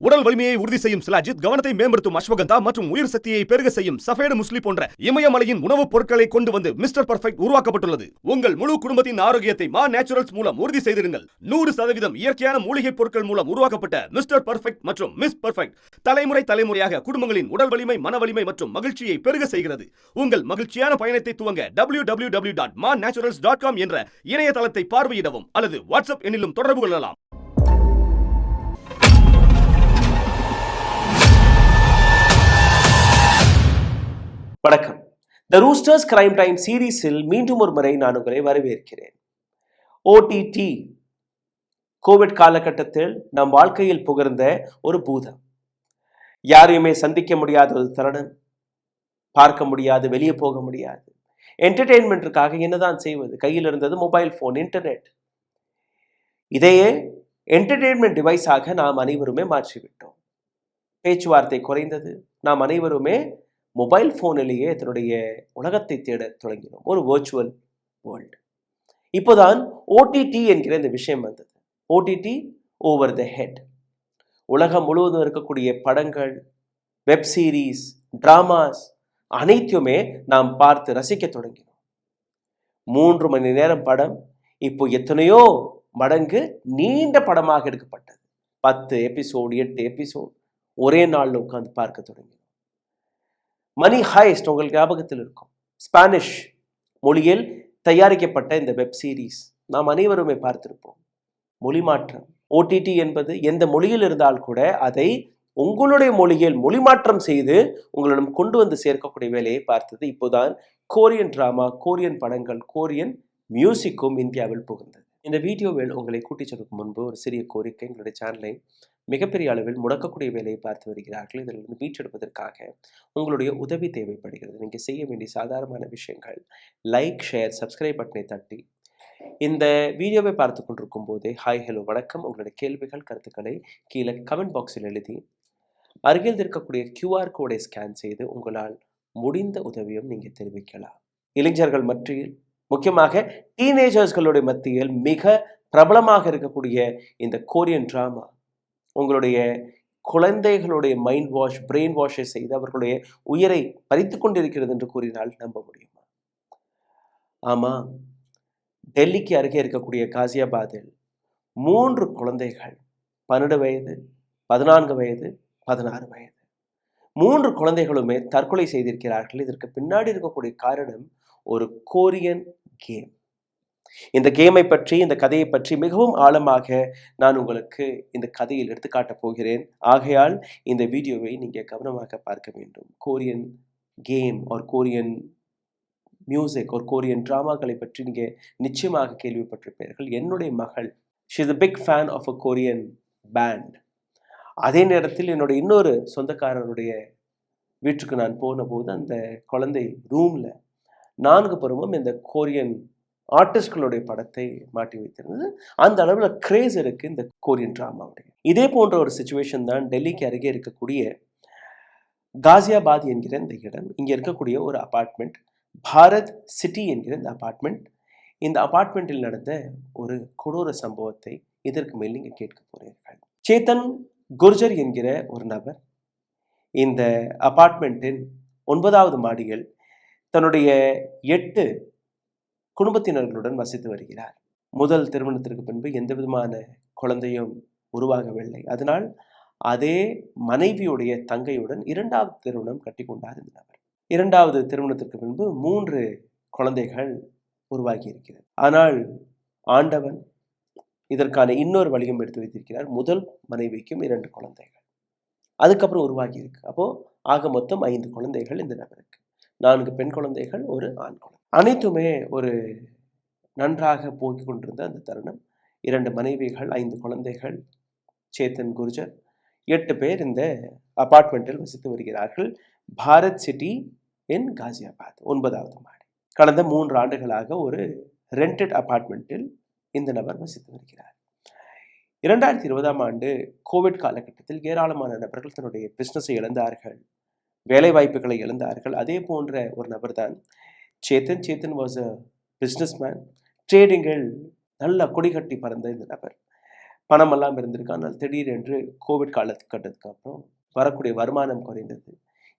உடல் வலிமையை உறுதி செய்யும் சிலாஜித், கவனத்தை மேம்படுத்தும் அஸ்வகந்தா மற்றும் உயிர் சக்தியை பெருக செய்யும் சஃபேடு முஸ்லி போன்ற இமயமலையின் உணவுப் பொருட்களை கொண்டு வந்து மிஸ்டர் பர்ஃபெக்ட் உருவாக்கப்பட்டுள்ளது. உங்கள் முழு குடும்பத்தின் ஆரோக்கியத்தை மா நேச்சுரல்ஸ் மூலம் உறுதி செய்திருங்கள். 100% இயற்கையான மூலிகை பொருட்கள் மூலம் உருவாக்கப்பட்ட மிஸ்டர் பர்ஃபெக்ட் மற்றும் மிஸ் பர்ஃபெக்ட் தலைமுறையாக குடும்பங்களின் உடல் வலிமை, மன வலிமை மற்றும் மகிழ்ச்சியை பெருக செய்கிறது. உங்கள் மகிழ்ச்சியான பயணத்தை துவங்க www.mannaturals.com என்ற இணையதளத்தை பார்வையிடவும் அல்லது வாட்ஸ்அப் எண்ணிலும் தொடர்பு கொள்ளலாம். வணக்கம். த ரூஸ்டர்ஸ் கிரைம் டைம் சீரீஸில் மீண்டும் ஒரு முறை நான் உங்களை வரவேற்கிறேன். ஓடிடி கோவிட் காலகட்டத்தில் நம் வாழ்க்கையில் புகழ்ந்த ஒரு பூதம். யாரையுமே சந்திக்க முடியாத ஒரு தருணம், பார்க்க முடியாது, வெளியே போக முடியாது. என்டர்டெயின்மெண்ட்டுக்காக என்னதான் செய்வது? கையில் இருந்தது மொபைல் போன், இன்டர்நெட். இதையே என்டர்டெயின்மெண்ட் டிவைஸாக நாம் அனைவருமே மாற்றிவிட்டோம். பேச்சுவார்த்தை குறைந்தது. நாம் அனைவருமே மொபைல் ஃபோனிலேயே தன்னுடைய உலகத்தை தேட தொடங்கினோம். ஒரு வர்ச்சுவல் வேர்ல்டு. இப்போதான் ஓடிடி என்கிற இந்த விஷயம் வந்தது. OTT, over the head. உலகம் முழுவதும் இருக்கக்கூடிய படங்கள், வெப் சீரீஸ், டிராமாஸ் அனைத்துமே நாம் பார்த்து ரசிக்க தொடங்கினோம். 3 மணி நேரம் படம் இப்போ எத்தனையோ மடங்கு நீண்ட படமாக எடுக்கப்பட்டது. 10 எபிசோடு, 8 எபிசோடு ஒரே நாளில் உட்கார்ந்து பார்க்க தொடங்கினோம். மணி ஹைஸ்ட் உங்களுக்கு ஞாபகத்தில் இருக்கும். ஸ்பானிஷ் மொழியில் தயாரிக்கப்பட்ட இந்த வெப் சீரிஸ் நாம் அனைவருமே பார்த்திருப்போம். மொழி மாற்றம். ஓடிடி என்பது எந்த மொழியில் இருந்தால் கூட அதை உங்களுடைய மொழியில் மொழி மாற்றம் செய்து உங்களிடம் கொண்டு வந்து சேர்க்கக்கூடிய வேலையை பார்த்தது. இப்போதான் கோரியன் டிராமா, கோரியன் படங்கள், கோரியன் மியூசிக்கும் இந்தியாவில் புகுந்தது. இந்த வீடியோவில் உங்களை கூட்டிச் செல்வதற்கு முன்பு ஒரு சிறிய கோரிக்கை. எங்களுடைய சேனலை மிகப்பெரிய அளவில் முடக்கக்கூடிய வேலையை பார்த்து வருகிறார்கள். இதிலிருந்து மீட்டெடுப்பதற்காக உங்களுடைய உதவி தேவைப்படுகிறது. நீங்கள் செய்ய வேண்டிய சாதாரணமான விஷயங்கள்: லைக், ஷேர், சப்ஸ்கிரைப் பட்டனை தட்டி இந்த வீடியோவை பார்த்து கொண்டிருக்கும் போதே ஹாய், ஹலோ, வணக்கம், உங்களுடைய கேள்விகள், கருத்துக்களை கீழே கமெண்ட் பாக்ஸில் எழுதி அருகில் இருக்கக்கூடிய QR கோடை ஸ்கேன் செய்து உங்களால் முடிந்த உதவியும் நீங்கள் தெரிவிக்கலாம். இளைஞர்கள் மத்தியில், முக்கியமாக டீனேஜர்ஸ்களுடைய மத்தியில் மிக பிரபலமாக இருக்கக்கூடிய இந்த கோரியன் டிராமா உங்களுடைய குழந்தைகளுடைய மைண்ட் வாஷ், பிரெயின் வாஷை செய்து அவர்களுடைய உயிரை பறித்து கொண்டிருக்கிறது என்று கூறினால் நம்ப முடியுமா? ஆமாம், டெல்லிக்கு அருகே இருக்கக்கூடிய காசியாபாத்தில் 3 குழந்தைகள், 12 வயது, 14 வயது, 16 வயது, 3 குழந்தைகளுமே தற்கொலை செய்திருக்கிறார்கள். இதற்கு பின்னாடி இருக்கக்கூடிய காரணம் ஒரு கோரியன் கேம். இந்த கேமை பற்றி, இந்த கதையை பற்றி மிகவும் ஆழமாக நான் உங்களுக்கு இந்த கதையில் எடுத்துக்காட்டப் போகிறேன். ஆகையால் இந்த வீடியோவை நீங்கள் கவனமாக பார்க்க வேண்டும். கோரியன் கேம் ஒரு கோரியன் மியூசிக், ஒரு கோரியன் டிராமாக்களை பற்றி நீங்கள் நிச்சயமாக கேள்விப்பட்டிருப்பீர்கள். என்னுடைய மகள், she is a big fan of a Korean band. அதே நேரத்தில் என்னுடைய இன்னொரு சொந்தக்காரருடைய வீட்டுக்கு நான் போன போது அந்த குழந்தை ரூமில் 4 புறமும் இந்த கோரியன் ஆர்டிஸ்ட்களுடைய படத்தை மாட்டி வைத்திருந்தது. அந்த அளவில் கிரேஸ் இருக்கு இந்த கோரியன் டிராமாவுடைய. இதே போன்ற ஒரு சிச்சுவேஷன் தான் டெல்லிக்கு அருகே இருக்கக்கூடிய காசியாபாத் என்கிற இந்த இடம். இங்கே இருக்கக்கூடிய ஒரு அபார்ட்மெண்ட், பாரத் சிட்டி என்கிற இந்த அபார்ட்மெண்ட். இந்த அபார்ட்மெண்ட்டில் நடந்த ஒரு கொடூர சம்பவத்தை இதற்கு மேல் நீங்கள் கேட்க போறீர்கள். சேத்தன் குர்ஜர் என்கிற ஒரு நபர் இந்த அபார்ட்மெண்ட்டின் 9வது மாடியில் தன்னுடைய 8 குடும்பத்தினர்களுடன் வசித்து வருகிறார். முதல் திருமணத்திற்கு பின்பு எந்த விதமான குழந்தையும் உருவாகவில்லை. அதனால் அதே மனைவியுடைய தங்கையுடன் 2வது திருமணம் கட்டி கொண்டார் இந்த நபர். 2வது திருமணத்திற்கு பின்பு 3 குழந்தைகள் உருவாகி இருக்கிறது. ஆனால் ஆண்டவன் இதற்கான இன்னொரு வழியும் எடுத்து வைத்திருக்கிறார். முதல் மனைவிக்கும் 2 குழந்தைகள் அதுக்கப்புறம் உருவாகி இருக்கு. அப்போ ஆக மொத்தம் 5 குழந்தைகள் இந்த நபருக்கு. 4 பெண் குழந்தைகள், ஒரு ஆண் குழந்தை. அனைத்துமே ஒரு நன்றாக போய்க் கொண்டிருந்த அந்த தருணம். 2 மனைவிகள், 5 குழந்தைகள். சேத்தன் குர்ஜர் 8 பேர் இந்த அபார்ட்மெண்ட்டில் வசித்து வருகிறார்கள். பாரத் சிட்டி இன் காசியாபாத், 9வது மாடி. கடந்த 3 ஆண்டுகளாக ஒரு ரெண்டட் அபார்ட்மெண்ட்டில் இந்த நபர் வசித்து வருகிறார். 2020ஆம் ஆண்டு கோவிட் காலகட்டத்தில் ஏராளமான நபர்கள் தன்னுடைய பிஸ்னஸை இழந்தார்கள், வேலை வாய்ப்புகளை இழந்தார்கள். அதே போன்ற ஒரு நபர் தான் Chetan. Chetan was a business man. ட்ரேடிங்கில் நல்ல கொடி கட்டி பறந்த இந்த நபர் பணமெல்லாம் இருந்திருக்கு. ஆனால் திடீரென்று கோவிட் காலகட்டத்துக்கு அப்புறம் வரக்கூடிய வருமானம் குறைந்தது.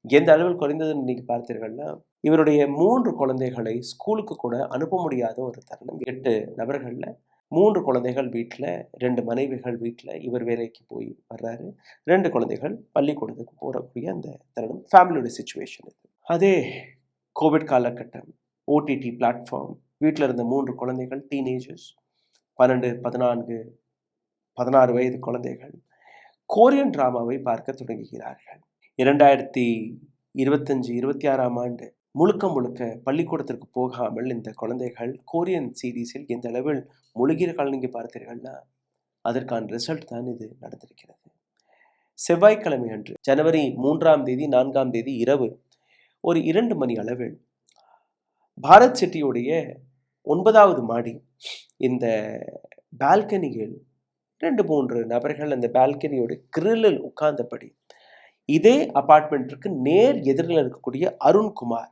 எந்த அளவில் குறைந்ததுன்னு நீங்கள் பார்த்தீர்கள்னா, இவருடைய 3 குழந்தைகளை ஸ்கூலுக்கு கூட அனுப்ப முடியாத ஒரு தருணம். 8 நபர்களில் 3 குழந்தைகள் வீட்டில், 2 மனைவிகள் வீட்டில், இவர் வேலைக்கு போய் வர்றாரு. 2 குழந்தைகள் பள்ளிக்கூடத்துக்கு போகக்கூடிய அந்த தருணம். ஃபேமிலியோட சுச்சுவேஷன் இது. அதே கோவிட் காலகட்டம், ஓடிடி பிளாட்ஃபார்ம், வீட்டில் இருந்த 3 குழந்தைகள் டீனேஜர்ஸ், 12, 14, 16 வயது குழந்தைகள் கோரியன் டிராமாவை பார்க்க தொடங்குகிறார்கள். 2025-26ஆம் ஆண்டு முழுக்க பள்ளிக்கூடத்திற்கு போகாமல் இந்த குழந்தைகள் கோரியன் சீரீஸில் எந்த அளவில் முழுகிறார்கள் நீங்கள் பார்த்தீர்கள்னா, அதற்கான ரிசல்ட் தான் இது நடந்திருக்கிறது. செவ்வாய்க்கிழமை அன்று ஜனவரி 3ஆம் தேதி 4ஆம் தேதி இரவு ஒரு 2 மணி அளவில் பாரத் சிட்டியுடைய 9வது மாடி இந்த பால்கனியில் 2-3 நபர்கள் அந்த பால்கனியோட கிரில்லில் உட்கார்ந்தபடி இதே அபார்ட்மெண்ட்டிற்கு நேர் எதிரில் இருக்கக்கூடிய அருண்குமார்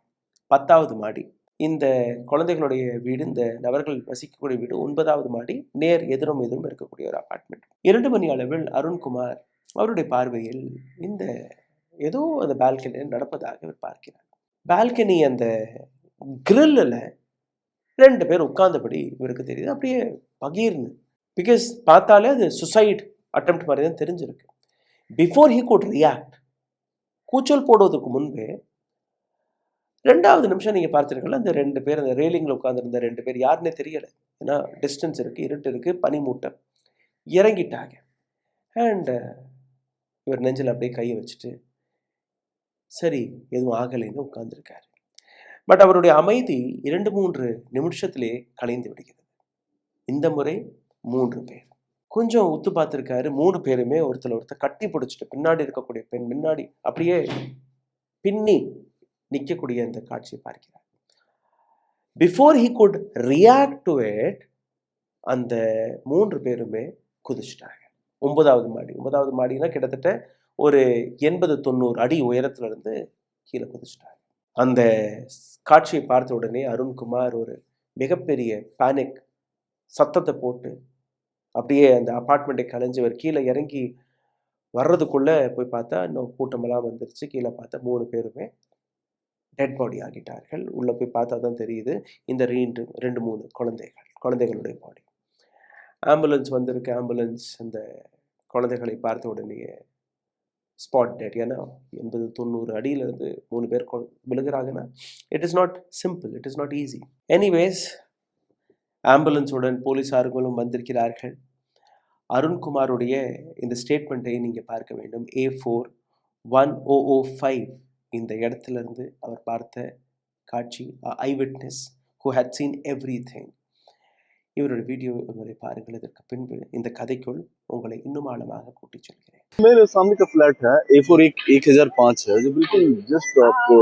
10வது மாடி, இந்த குழந்தைகளுடைய வீடு, இந்த நபர்கள் வசிக்கக்கூடிய வீடு 9வது மாடி, நேர் எதிரும் இருக்கக்கூடிய ஒரு அபார்ட்மெண்ட். 2 மணி அளவில் அருண்குமார் அவருடைய பார்வையில் இந்த ஏதோ அந்த பால்கனியில் நடப்பதாக அவர் பார்க்கிறார். பால்கனி அந்த கிரில்லில் 2 பேர் உட்கார்ந்தபடி இவருக்கு தெரியுது. அப்படியே பகீர்னு, பிகாஸ் பார்த்தாலே அது சுசைட் அட்டெம்ப்ட் மாதிரி தான் தெரிஞ்சிருக்கு. பிஃபோர் ஹி குட் ரியாக்ட், கூச்சல் போடுவதற்கு முன்பே 2வது நிமிஷம் நீங்கள் பார்த்துருக்கல, அந்த 2 பேர் அந்த ரெயிலிங்கில் உட்காந்துருந்த 2 பேர் யாருன்னே தெரியலை. ஏன்னா டிஸ்டன்ஸ் இருக்குது, இருட்டு இருக்குது, பனிமூட்டம், இறங்கிட்டாங்க. அண்ட் இவர் நெஞ்சில் அப்படியே கையை வச்சுட்டு சரி எதுவும் ஆகலைன்னு உட்கார்ந்துருக்காரு. பட் அவருடைய அமைதி 2-3 நிமிஷத்திலே கலைந்து விடுகிறது. இந்த முறை 3 பேர் கொஞ்சம் உத்து பார்த்துருக்காரு. 3 பேருமே ஒருத்தர் கட்டி பிடிச்சிட்டு, பின்னாடி இருக்கக்கூடிய பெண் முன்னாடி அப்படியே பின்னி நிற்கக்கூடிய அந்த காட்சியை பார்க்கிறார். Before he could react to it, அந்த 3 பேருமே குதிச்சிட்டாங்க. 9வது மாடினா கிட்டத்தட்ட ஒரு 80-90 அடி உயரத்துல இருந்து கீழே குதிச்சிட்டாங்க. அந்த காட்சியை பார்த்த உடனே அருண்குமார் ஒரு மிகப்பெரிய பேனிக் சத்தத்தை போட்டு அப்படியே அந்த அப்பார்ட்மெண்ட்டை கலைஞ்சவர் கீழே இறங்கி வர்றதுக்குள்ளே போய் பார்த்தா இன்னும் கூட்டமெல்லாம் வந்துருச்சு. கீழே பார்த்தா 3 பேருமே டெட் பாடி ஆகிட்டார்கள். உள்ளே போய் பார்த்தா தான் தெரியுது இந்த 2-3 குழந்தைகளுடைய பாடி. ஆம்புலன்ஸ் வந்திருக்கு. ஆம்புலன்ஸ் அந்த குழந்தைகளை பார்த்த உடனே ஸ்பாட் டெட். ஏன்னா 80-90 அடியிலிருந்து 3 பேர் விழுகிறாங்கன்னா it is not simple, it is not easy. Anyways, ஆம்புலன்ஸுடன் போலீஸார்களும் வந்திருக்கிறார்கள். அருண்குமாருடைய இந்த ஸ்டேட்மெண்ட்டை நீங்கள் பார்க்க வேண்டும். A4-1005 இந்த இடத்துல இருந்து அவர் பார்த்த காட்சி, eye witness who had seen everything. இவருடைய வீடியோ உங்களை பாருங்கள். இதற்கு பின்பு இந்த கதைக்குள் உங்களை இன்னும் ஆழமாக கூட்டிச் செல்கிறேன். मेरे सामने का फ्लैट है A4 1005 है, जो बिल्कुल जस्ट आपको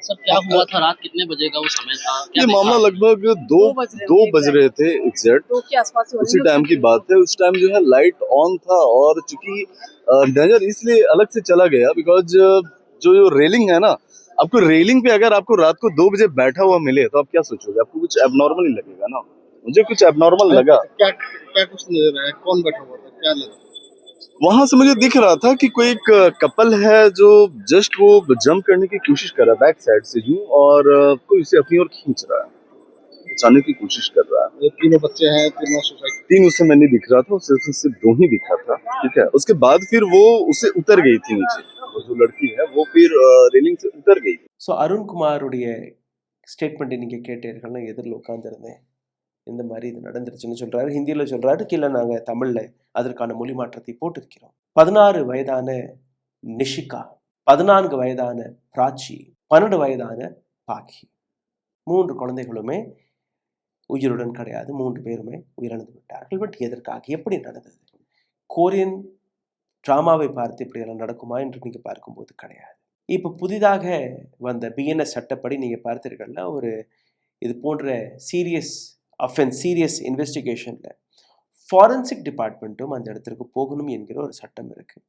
सर क्या हुआ था? रात कितने बजे का वो समय था? क्या ये देखा? मामला लगभग 2 बज रहे थे एग्जैक्ट, उसी टाइम की बात है. उस टाइम जो है लाइट ऑन था और चूंकि नजर इसलिए अलग से चला गया बिकॉज जो रेलिंग है ना, आपको रेलिंग पे अगर आपको रात को 2 बजे बैठा हुआ मिले तो आप क्या सोचोगे? आपको कुछ एबनॉर्मल ही लगेगा ना. मुझे कुछ एबनॉर्मल लगा. क्या क्या कुछ नजर आया? कौन बैठा हुआ था? क्या लगा? वहां से मुझे दिख रहा था कि कोई एक कपल है जो जस्ट वो जंप करने की कोशिश कर रहा है बैक साइड से यूं, और कोई उसे अपनी ओर खींच रहा है, बचाने की कोशिश कर रहा है. ये तीनों बच्चे हैं, तीनों सुसाइड. 3 उससे मैं नहीं दिख रहा था, सिर्फ 2 ही दिखा था. ठीक है. उसके बाद फिर वो उसे उतर गई थी नीचे, वो जो लड़की है वो फिर रेलिंग से उतर गई. ஸோ அருண்குமாருடைய ஸ்டேட்மெண்ட்டை நீங்கள் கேட்டீர்கள்னா, எதிரில் உட்காந்துருந்தேன், இந்த மாதிரி இது நடந்துருச்சுன்னு சொல்கிறாரு. ஹிந்தியில் சொல்கிறாரு, கீழே நாங்கள் தமிழில் அதற்கான மொழி மாற்றத்தை போட்டிருக்கிறோம். 16 வயதான நிஷிகா, 14 வயதான பிராச்சி, 12 வயதான பாக்கி, 3 குழந்தைகளுமே உயிருடன் கிடையாது. 3 பேருமே உயிரிழந்து விட்டார்கள். பட் எதற்காக, எப்படி நடந்தது? கோரியன் ட்ராமாவை பார்த்து இப்படியெல்லாம் நடக்குமா என்று நீங்கள் பார்க்கும்போது கிடையாது. இப்போ புதிதாக வந்த பிஎன்எஸ் சட்டப்படி நீங்கள் பார்த்தீர்கள்னா, ஒரு இது போன்ற சீரியஸ் இன்வெஸ்டிகேஷனில் ஃபாரன்சிக் டிபார்ட்மெண்ட்டும் அந்த இடத்திற்கு போகணும் என்கிற ஒரு சட்டம் இருக்குது.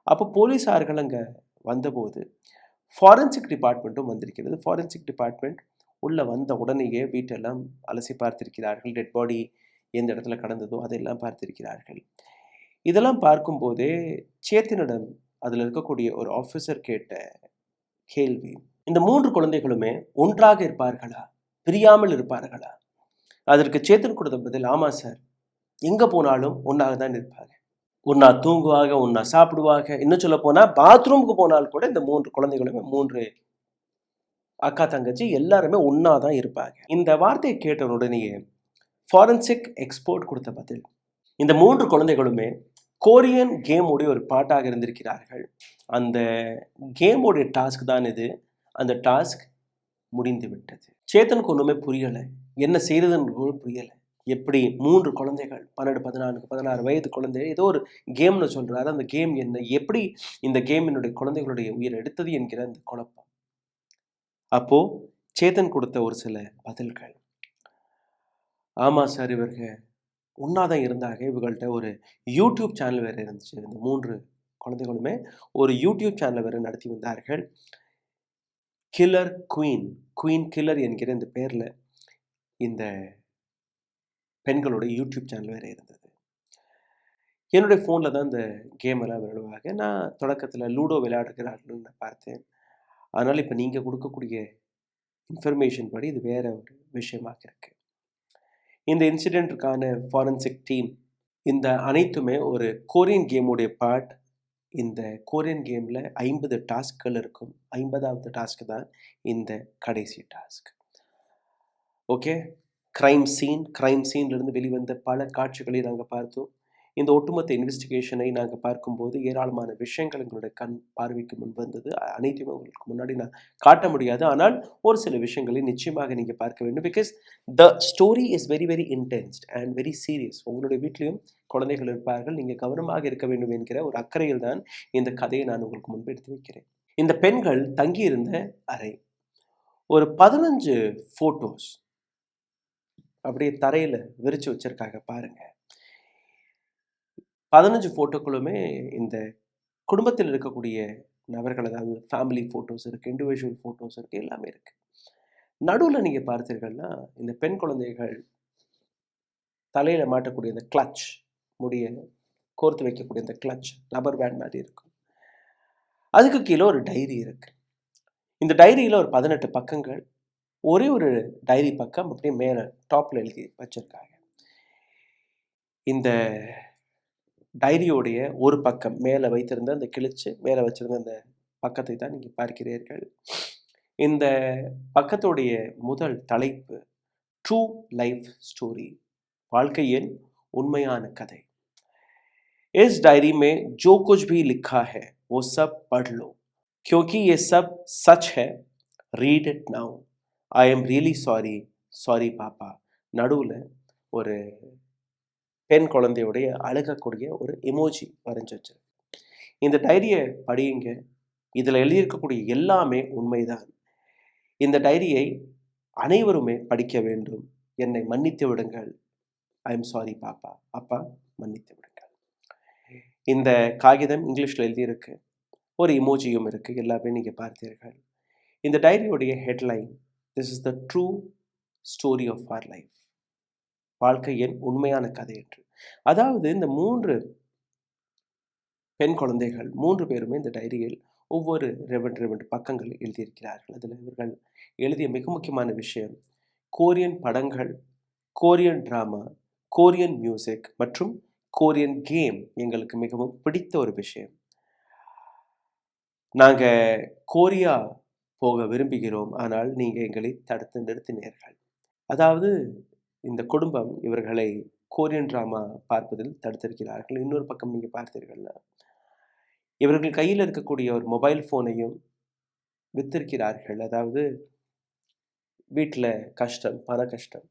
அப்போ போலீஸார்கள் அங்கே வந்தபோது ஃபாரன்சிக் டிபார்ட்மெண்ட்டும் வந்திருக்கிறது. ஃபாரன்சிக் டிபார்ட்மெண்ட் உள்ளே வந்த உடனேயே வீட்டெல்லாம் அலசி பார்த்திருக்கிறார்கள். டெட் பாடி எந்த இடத்துல கடந்ததோ அதெல்லாம் பார்த்திருக்கிறார்கள். இதெல்லாம் பார்க்கும்போதே சேத்தனிடம் அதில் இருக்கக்கூடிய ஒரு ஆஃபீஸர் கேட்ட கேள்வி, இந்த 3 குழந்தைகளுமே ஒன்றாக இருப்பார்களா, பிரியாமல் இருப்பார்களா? அதற்கு சேத்தன் கொடுத்த பதில், ஆமா சார், எங்க போனாலும் ஒன்றாக தான் இருப்பாங்க, ஒன்னா தூங்குவாங்க, ஒன்னா சாப்பிடுவாங்க. இன்னும் சொல்ல போனா பாத்ரூமுக்கு போனால் கூட இந்த 3 குழந்தைகளுமே 3 அக்கா தங்கச்சி எல்லாருமே ஒன்னா தான் இருப்பாங்க. இந்த வார்த்தையை கேட்ட உடனேயே ஃபாரன்சிக் எக்ஸ்பர்ட் கொடுத்த பதில், இந்த 3 குழந்தைகளுமே கோரியன் கேமோடைய ஒரு பாட்டாக இருந்திருக்கிறார்கள். அந்த கேமோடைய டாஸ்க் தான் இது. அந்த டாஸ்க் முடிந்து விட்டது. சேத்தனுக்கு ஒன்றுமே புரியலை, என்ன செய்யறதுன்னு கூட புரியலை. எப்படி 3 குழந்தைகள் 12, 14, 16 வயது குழந்தை ஏதோ ஒரு கேம்னு சொல்றாரு. அந்த கேம் என்ன, எப்படி இந்த கேம் என்னுடைய குழந்தைகளுடைய உயிரை எடுத்தது என்கிற அந்த குழப்பம். அப்போ சேத்தன் கொடுத்த ஒரு சில பதில்கள், ஆமா சார், இவர்கள் ஒன்னாதான் இருந்தாங்க, இவங்கள்ட்ட ஒரு யூடியூப் சேனல் வேற இருந்துச்சு. இந்த 3 குழந்தைகளுமே ஒரு யூடியூப் சேனல் வேற நடத்தி வந்தார்கள். கில்லர் குயின் கில்லர் என்கிற இந்த பேர்ல இந்த பெண்களோட யூடியூப் சேனல் வேற இருந்தது. என்னுடைய ஃபோனில் தான் இந்த கேம் எல்லாம் விளையாடுவாங்க. நான் தொடக்கத்தில் லூடோ விளையாடுகிறார்கள்னு நான் பார்த்தேன். அதனால் இப்போ நீங்கள் கொடுக்கக்கூடிய இன்ஃபர்மேஷன் படி இது வேற ஒரு விஷயமாக இருக்கு. இந்த இன்சிடென்ட்டுக்கான ஃபாரன்சிக் டீம், இந்த அனைத்துமே ஒரு கோரியன் கேமுடைய பார்ட். இந்த கோரியன் கேமில் 50 டாஸ்க்கள் இருக்கும். 50வது டாஸ்க் தான் இந்த கடைசி டாஸ்க். ஓகே, கிரைம் சீன்லேருந்து வெளிவந்த பல காட்சிகளை நாங்கள் பார்த்தோம். இந்த ஒட்டுமொத்த இன்வெஸ்டிகேஷனை நாங்கள் பார்க்கும்போது ஏராளமான விஷயங்கள் எங்களுடைய கண் பார்வைக்கு முன் வந்தது. அனைத்தையுமே உங்களுக்கு முன்னாடி நான் காட்ட முடியாது, ஆனால் ஒரு சில விஷயங்களை நிச்சயமாக நீங்கள் பார்க்க வேண்டும். Because the story is very very intense and very serious. உங்களுடைய வீட்லேயும் குழந்தைகள் இருப்பார்கள், நீங்கள் கவனமாக இருக்க வேண்டும் என்கிற ஒரு அக்கறையில் தான் இந்த கதையை நான் உங்களுக்கு முன்பு எடுத்து வைக்கிறேன். இந்த பெண்கள் தங்கியிருந்த அறை, ஒரு 15 ஃபோட்டோஸ் அப்படியே தரையில் விரிச்சு வச்சிருக்காங்க பாருங்க. 15 ஃபோட்டோக்களுமே இந்த குடும்பத்தில் இருக்கக்கூடிய நபர்கள், அதாவது ஃபேமிலி ஃபோட்டோஸ் இருக்குது, இண்டிவிஜுவல் ஃபோட்டோஸ் இருக்குது, எல்லாமே இருக்குது. நடுவில் நீங்கள் பார்த்தீர்கள்னா இந்த பெண் குழந்தைகள் தலையில் மாட்டக்கூடிய இந்த கிளட்ச், முடிய கோர்த்து வைக்கக்கூடிய இந்த கிளட்ச் ரப்பர் பேண்ட் மாதிரி இருக்கும். அதுக்கு கீழே ஒரு டைரி இருக்குது. இந்த டைரியில் ஒரு 18 பக்கங்கள், ஒரே ஒரு டைரி பக்கம் அப்படியே மேலே டாப்பில் எழுதி வச்சுருக்காங்க. இந்த டைரியோடைய ஒரு பக்கம் மேலே வைத்திருந்த அந்த கிழிச்சு மேலே வச்சிருந்த அந்த பக்கத்தை தான் நீங்கள் பார்க்கிறீர்கள். இந்த பக்கத்துடைய முதல் தலைப்பு ட்ரூ லைஃப் ஸ்டோரி, வாழ்க்கையின் உண்மையான கதை. इस डायरी में जो कुछ भी लिखा है वो सब पढ़ लो, क्योंकि ये सब सच है. Read it now. I am really sorry पापा. நடுவில் ஒரு பெண் குழந்தையுடைய அழுகக்கூடிய ஒரு எமோஜி வரைஞ்சி வச்சிருக்கு. இந்த டைரியை படியுங்க, இதில் எழுதியிருக்கக்கூடிய எல்லாமே உண்மைதான். இந்த டைரியை அனைவருமே படிக்க வேண்டும். என்னை மன்னித்து விடுங்கள். ஐ எம் சாரி பாப்பா. அப்பா மன்னித்து விடுங்கள். இந்த காகிதம் இங்கிலீஷில் எழுதியிருக்கு, ஒரு இமோஜியும் இருக்குது, எல்லாமே நீங்கள் பார்த்தீர்கள். இந்த டைரியுடைய headline, this is the true story of our life, வாழ்க்கையின் உண்மையான கதை என்று. அதாவது இந்த 3 பெண் குழந்தைகள் 3 பேருமே இந்த டைரியில் ஒவ்வொரு 2 பக்கங்கள் எழுதியிருக்கிறார்கள். அதில் இவர்கள் எழுதிய மிக முக்கியமான விஷயம், கோரியன் படங்கள், கோரியன் ட்ராமா, கோரியன் மியூசிக் மற்றும் கோரியன் கேம் எங்களுக்கு மிகவும் பிடித்த ஒரு விஷயம். நாங்கள் கோரியா போக விரும்புகிறோம், ஆனால் நீங்கள் எங்களை தடுத்து நிறுத்தினீர்கள். அதாவது இந்த குடும்பம் இவர்களை கோரியன் ட்ராமா பார்ப்பதில் தடுத்திருக்கிறார்கள். இன்னொரு பக்கம் நீங்கள் பார்த்தீர்கள்னா இவர்கள் கையில் இருக்கக்கூடிய ஒரு மொபைல் ஃபோனையும் வித்திருக்கிறார்கள். அதாவது வீட்டில் கஷ்டம், பண கஷ்டம்,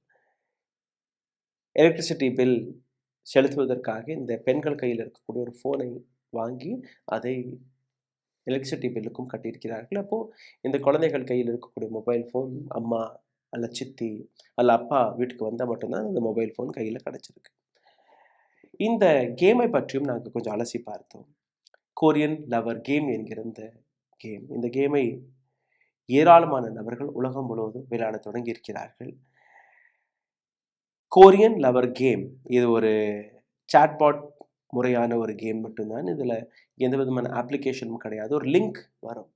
எலக்ட்ரிசிட்டி பில் செலுத்துவதற்காக இந்த பெண்கள் கையில் இருக்கக்கூடிய ஒரு ஃபோனை வாங்கி அதை எலக்ட்ரிசிட்டி பில்லுக்கும் கட்டியிருக்கிறார்கள். அப்போது இந்த குழந்தைகள் கையில் இருக்கக்கூடிய மொபைல் ஃபோன் அம்மா அல்ல சித்தி அல்ல அப்பா வீட்டுக்கு வந்தால் மட்டும்தான் இந்த மொபைல் ஃபோன் கையில் கிடச்சிருக்கு. இந்த கேமை பற்றியும் நாங்கள் கொஞ்சம் அலசி பார்த்தோம். கோரியன் லவர் கேம் என்கிற இந்த கேமை ஏராளமான நபர்கள் உலகம் முழுவதும் விளையாட தொடங்கி இருக்கிறார்கள். கோரியன் லவர் கேம் இது ஒரு சாட்பாட் முறையான ஒரு கேம் மட்டும்தான். இதில் எந்த விதமான அப்ளிகேஷனும் கிடையாது. ஒரு லிங்க் வரும்.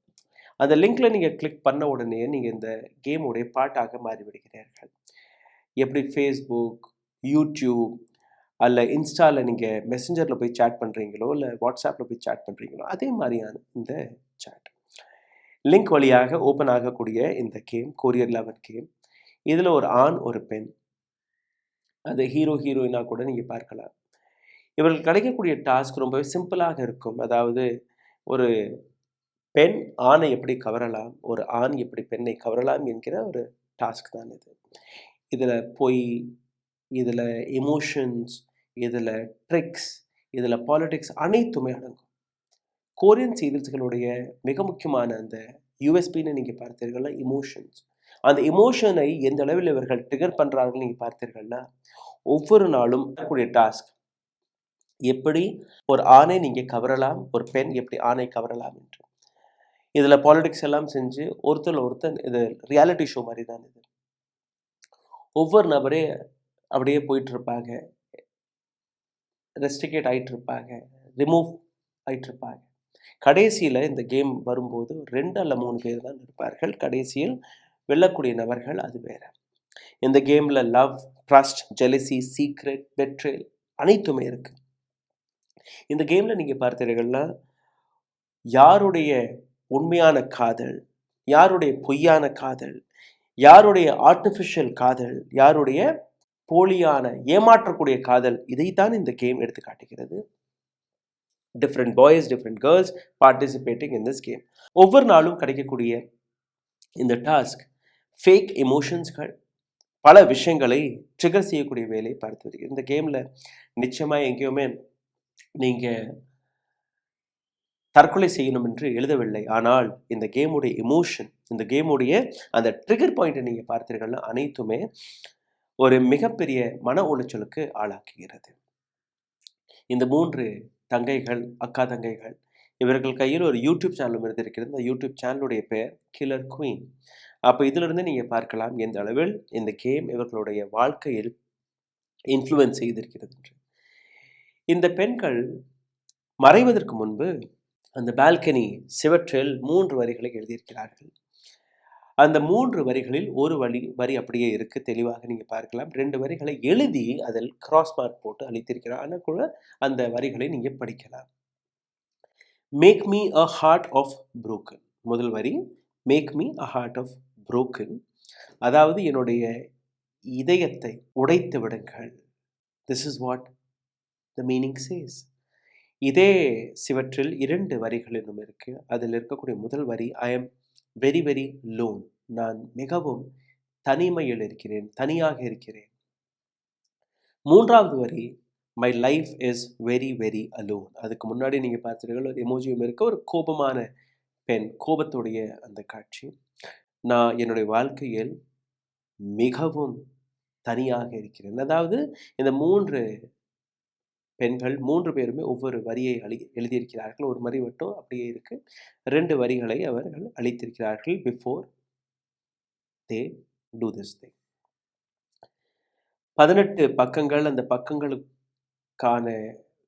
அந்த லிங்க்ல நீங்கள் கிளிக் பண்ண உடனே நீங்கள் இந்த கேமுடைய பாட்டாக மாறிவிடுகிறீர்கள். எப்படி ஃபேஸ்புக், யூடியூப் அல்ல இன்ஸ்டாவில் நீங்கள் மெசஞ்சரில் போய் சேட் பண்ணுறீங்களோ இல்லை வாட்ஸ்அப்பில் போய் சேட் பண்ணுறீங்களோ அதே மாதிரியான இந்த சேட் லிங்க் வழியாக ஓப்பன் ஆகக்கூடிய இந்த கேம் கொரியர் லவர் கேம். இதில் ஒரு ஆண் ஒரு பெண், அது ஹீரோ ஹீரோயினாக கூட நீங்கள் பார்க்கலாம். இவர்கள் கிடைக்கக்கூடிய டாஸ்க் ரொம்பவே சிம்பிளாக இருக்கும். அதாவது ஒரு பெண் ஆணை எப்படி கவரலாம், ஒரு ஆண் எப்படி பெண்ணை கவரலாம் என்கிற ஒரு டாஸ்க் தான் இது. இதில் பொய், இதில் எமோஷன்ஸ், இதில் ட்ரிக்ஸ், இதில் பாலிடிக்ஸ் அனைத்துமே அடங்கும். கொரியன் சீரியல்ஸ்களுடைய மிக முக்கியமான அந்த யூஎஸ்பின்னு நீங்கள் பார்த்தீர்கள்னா இமோஷன்ஸ். அந்த இமோஷனை எந்த அளவில் இவர்கள் ட்ரிகர் பண்ணுறாங்கன்னு நீங்கள் பார்த்தீர்கள்னா ஒவ்வொரு நாளும் கூடிய டாஸ்க் எப்படி ஒரு ஆணை நீங்கள் கவரலாம், ஒரு பெண் எப்படி ஆணை கவரலாம் என்று. இதில் பாலிடிக்ஸ் எல்லாம் செஞ்சு ஒருத்தர் இது ரியாலிட்டி ஷோ மாதிரி தான் இது. ஒவ்வொரு நபரே அப்படியே போயிட்டு இருப்பாங்க, ரெஸ்ட்ரிகேட் ஆகிட்டு இருப்பாங்க, ரிமூவ் ஆகிட்டு இருப்பாங்க. கடைசியில் இந்த கேம் வரும்போது 2 அல்ல 3 பேர் தான் இருப்பார்கள். கடைசியில் வெல்லக்கூடிய நபர்கள் அது வேற. இந்த கேமில் love, trust, jealousy, secret, petrol அனைத்துமே இருக்கு. இந்த கேமில் நீங்கள் பார்த்தீர்கள்னா யாருடைய உண்மையான காதல், யாருடைய பொய்யான காதல், யாருடைய ஆர்டிஃபிஷியல் காதல், யாருடைய போலியான ஏமாற்றக்கூடிய காதல், இதைத்தான் இந்த கேம் எடுத்து காட்டுகிறது. Different boys, different girls participating in this game. ஒவ்வொரு நாளும் கிடைக்கக்கூடிய இந்த டாஸ்க் ஃபேக் எமோஷன்ஸ்கள் பல விஷயங்களை ட்ரிகர் செய்யக்கூடிய வேலையை பார்த்து வருகிறது. இந்த கேமில் நிச்சயமாக எங்கேயுமே நீங்கள் தற்கொலை செய்யணும் என்று எழுதவில்லை. ஆனால் இந்த கேமுடைய எமோஷன், இந்த கேமுடைய அந்த ட்ரிகர் பாயிண்ட்டை நீங்கள் பார்த்தீர்கள்னா அனைத்துமே ஒரு மிகப்பெரிய மன உளைச்சலுக்கு ஆளாக்குகிறது. இந்த 3 தங்கைகள், அக்கா தங்கைகள், இவர்கள் கையில் ஒரு யூடியூப் சேனலும் இருந்திருக்கிறது. இந்த யூடியூப் சேனலுடைய பெயர் கில்லர் குவீன். அப்போ இதிலிருந்து நீங்கள் பார்க்கலாம் எந்த அளவில் இந்த கேம் இவர்களுடைய வாழ்க்கையில் இன்ஃப்ளூயன்ஸ் செய்திருக்கிறது என்று. இந்த பெண்கள் மறைவதற்கு முன்பு அந்த பால்கனி சிவற்றில் 3 வரிகளை எழுதியிருக்கிறார்கள். அந்த 3 வரிகளில் ஒரு வரி அப்படியே இருக்கு, தெளிவாக நீங்கள் பார்க்கலாம். 2 வரிகளை எழுதி அதில் கிராஸ் மார்க் போட்டு அளித்திருக்கிறார். ஆனால் கூட அந்த வரிகளை நீங்கள் படிக்கலாம். Make me a heart of broken. முதல் வரி make me a heart of broken, அதாவது என்னுடைய இதயத்தை உடைத்து விடுங்கள். This is what the meaning says. இதே சிவற்றில் 2 வரிகள் இன்னும் இருக்கு. அதில் இருக்கக்கூடிய முதல் வரி I am very very lone, நான் மிகவும் தனிமையில் இருக்கிறேன், தனியாக இருக்கிறேன். 3வது வரி my life is very very alone. அதுக்கு முன்னாடி நீங்கள் பார்த்தீர்கள் ஒரு எமோஜியும் இருக்க, ஒரு கோபமான பெண், கோபத்துடைய அந்த காட்சி. நான் என்னுடைய வாழ்க்கையில் மிகவும் தனியாக இருக்கிறேன். அதாவது இந்த 3 பெண்கள் 3 பேருமே ஒவ்வொரு வரியை எழுதியிருக்கிறார்கள். ஒரு வரி மட்டும் அப்படியே இருக்கு. 2 வரிகளை அவர்கள் அளித்திருக்கிறார்கள் before they do this thing. 18 பக்கங்கள். அந்த பக்கங்களுக்கான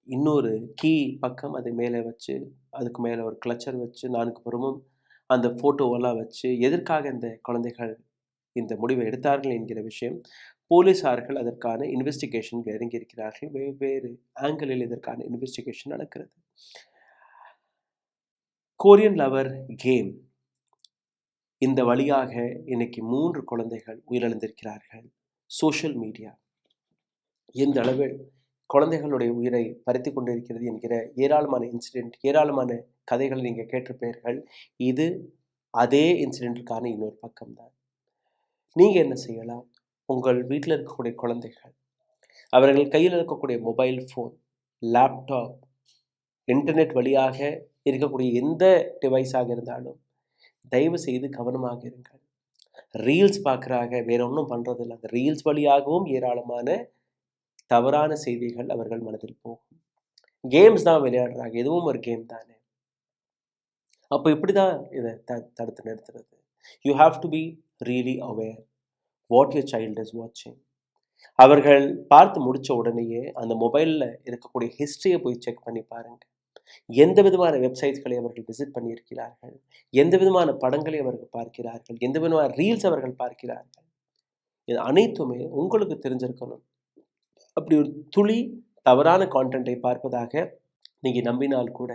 இன்னொரு கீ பக்கம் அதை மேலே வச்சு, அதுக்கு மேலே ஒரு கிளச்சர் வச்சு, 4 புறமும் அந்த ஃபோட்டோவெல்லாம் வச்சு, எதற்காக இந்த குழந்தைகள் இந்த முடிவை எடுத்தார்கள் என்கிற விஷயம் போலீசார்கள் அதற்கான இன்வெஸ்டிகேஷன் இறங்கியிருக்கிறார்கள். வெவ்வேறு ஆங்கிளில் இதற்கான இன்வெஸ்டிகேஷன் நடக்கிறது. கொரியன் லவர் கேம் இந்த வழியாக இன்னைக்கு 3 குழந்தைகள் உயிரிழந்திருக்கிறார்கள். சோஷியல் மீடியா எந்த அளவில் குழந்தைகளுடைய உயிரை பறித்து கொண்டிருக்கிறது என்கிற ஏராளமான இன்சிடென்ட், ஏராளமான கதைகளை நீங்கள் கேட்டிருப்பீர்கள். இது அதே இன்சிடென்ட்டுக்கான இன்னொரு பக்கம்தான். நீங்கள் என்ன செய்யலாம்? உங்கள் வீட்டில் இருக்கக்கூடிய குழந்தைகள், அவர்கள் கையில் இருக்கக்கூடிய மொபைல் ஃபோன், லேப்டாப், இன்டர்நெட் வழியாக இருக்கக்கூடிய எந்த டிவைஸாக இருந்தாலும் தயவு செய்து கவனமாக இருங்கள். ரீல்ஸ் பார்க்குறாங்க, வேற ஒன்றும் பண்ணுறதில்ல. அந்த ரீல்ஸ் வழியாகவும் ஏராளமான தவறான செய்திகள் அவர்கள் மனதில் போகும். கேம்ஸ் தான் விளையாடுறாங்க, எதுவும் ஒரு கேம் தானே. அப்போ இப்படி தான் இதை தடுத்து நிறுத்துறது. You have to be really aware what your child is watching. அவர்கள் பார்த்து முடிச்ச உடனேயே அந்த மொபைலில் இருக்கக்கூடிய ஹிஸ்டரியை போய் செக் பண்ணி பாருங்க. எந்த விதமான வெப்சைட்ஸ்களை அவர்கள் விசிட் பண்ணியிருக்கிறார்கள், எந்த விதமான படங்களை அவர்கள் பார்க்கிறார்கள், எந்த விதமான ரீல்ஸ் அவர்கள் பார்க்கிறார்கள், இது அனைத்துமே உங்களுக்கு தெரிஞ்சிருக்கணும். அப்படி ஒரு துளி தவறான கான்டென்ட்டை பார்ப்பதாக நீங்கள் நம்பினால் கூட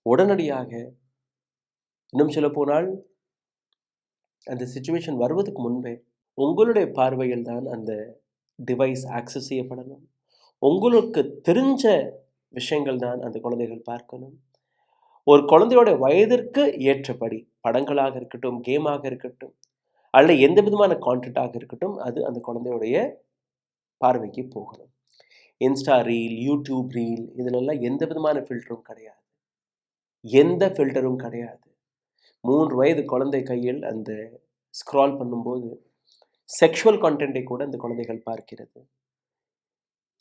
உடனடியாக, இன்னும் சொல்ல போனால் அந்த சிச்சுவேஷன் வருவதற்கு முன்பே உங்களுடைய பார்வையில் தான் அந்த டிவைஸ் ஆக்சஸ் செய்யப்படணும். உங்களுக்கு தெரிஞ்ச விஷயங்கள் தான் அந்த குழந்தைகள் பார்க்கணும். ஒரு குழந்தையோட வயதிற்கு ஏற்றபடி படங்களாக இருக்கட்டும், கேமாக இருக்கட்டும், அல்ல எந்த விதமான கான்டென்ட்டாக இருக்கட்டும், அது அந்த குழந்தையுடைய பார்வைக்கு போகணும். இன்ஸ்டா ரீல், யூடியூப் ரீல், இதிலெல்லாம் எந்த விதமான ஃபில்டரும் கிடையாது, எந்த ஃபில்டரும் கிடையாது. 3 வயது குழந்தை கையில் அந்த ஸ்க்ரால் பண்ணும்போது செக்ஷுவல் கண்டென்ட்டை கூட அந்த குழந்தைகள் பார்க்கிறது,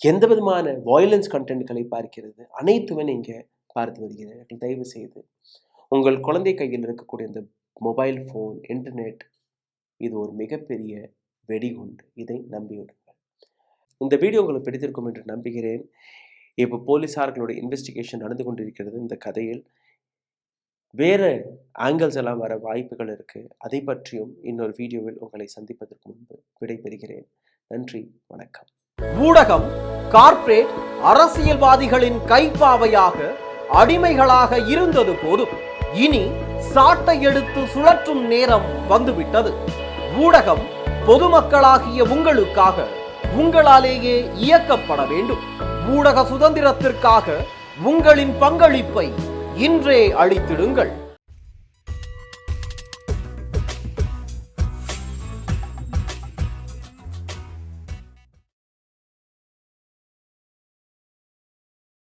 எந்த விதமான வயலன்ஸ் கண்டென்ட்களை பார்க்கிறது, அனைத்துமே நீங்கள் பார்த்து வருகிறீர்கள். தயவு செய்து உங்கள் குழந்தை கையில் இருக்கக்கூடிய இந்த மொபைல் ஃபோன், இன்டர்நெட், இது ஒரு மிகப்பெரிய வெடிகுண்டு. இதை நம்பிவிடுங்கள். இந்த வீடியோ உங்களுக்கு பிடித்திருக்கும் என்று நம்புகிறேன். இப்போ போலீஸார்களுடைய இன்வெஸ்டிகேஷன் நடந்து கொண்டிருக்கிறது. இந்த கதையில் வேறு ஆங்கிள்ஸ் எல்லாம் வர வாய்ப்புகள் இருக்குது. அதை பற்றியும் இன்னொரு வீடியோவில் உங்களை சந்திப்பதற்கு முன்பு விடைபெறுகிறேன். நன்றி, வணக்கம். ஊடகம் கார்ப்பரேட் அரசியல்வாதிகளின் கைப்பாவையாக, அடிமைகளாக இருந்தது போதும். இனி சாட்டை எடுத்து சுழற்றும் நேரம் வந்துவிட்டது. ஊடகம் பொதுமக்களாகிய உங்களுக்காக, உங்களாலேயே இயக்கப்பட வேண்டும். ஊடக சுதந்திரத்திற்காக உங்களின் பங்களிப்பை இன்றே அளித்திடுங்கள்.